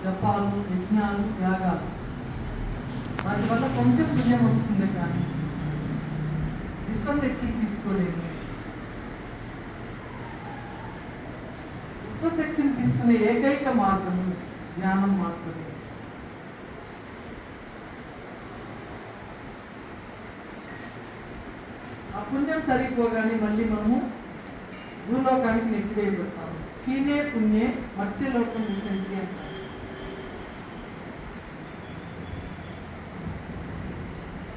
జపాలు, యజ్ఞాలు, యాగాలు, వాటి వల్ల కొంచెం పుణ్యం వస్తుంది, కానీ విశ్వశక్తి తీసుకోలేదు. విశ్వశక్తిని తీసుకునే ఏకైక మార్గము ధ్యానం మాత్రమే. ఆ పుణ్యం తరిగిపోగానే మళ్ళీ మనము భూలోకానికి నెట్టివేయబడతాము. క్షీణే పుణ్యే మత్స్యలోకం విశంతి అంటారు.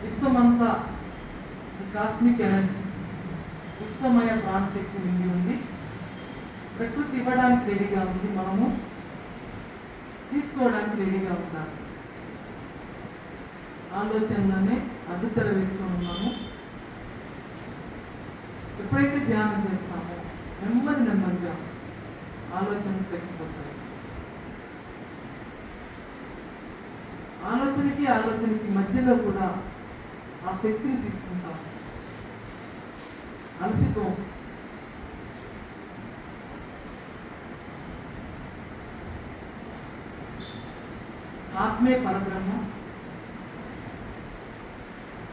విశ్వమంతా కాస్మిక్ ఎనర్జీ, విశ్వమయ ప్రాణశక్తి నిండి ఉంది. ప్రకృతి ఇవ్వడానికి రెడీగా ఉంది, మనము తీసుకోవడానికి రెడీగా ఉండాలి. ఆలోచనలనే అడ్డుతెర వేసుకొని ఉన్నాము. ఎప్పుడైతే ధ్యానం చేస్తామో నెమ్మదిగా ఆలోచనలు తగ్గిపోతాయి. ఆలోచనకి మధ్యలో కూడా ఆ శక్తిని తీసుకుంటాం. అలసిపో. ఆత్మే పరబ్రహ్మ,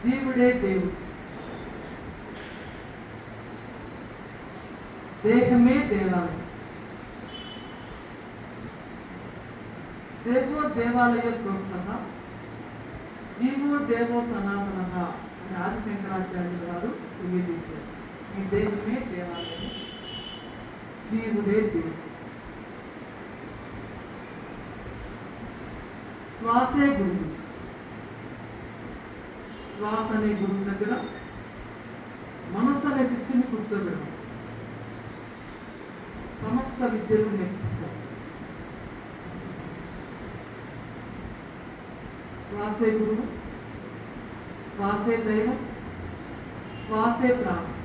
జీవుడే దేవుడు, దేహమే దేవాలయం. దేవో దేవాలయ ప్రోక్త, జీవో దేవో సనాతన అని ఆది శంకరాచార్యులు గారు తెలియజేశారు. ఈ దేహమే దేవాలయం, జీవుడే దేవుడు. శ్వాసే గురువు. శ్వాస అనే గురువు దగ్గర మనస్సు అనే శిష్యుని కూర్చోబెడతాం. సమస్త విద్యలు నేర్పిస్తాం. శ్వాసే గురువు, శ్వాసే దైవం, శ్వాసే ప్రాణం.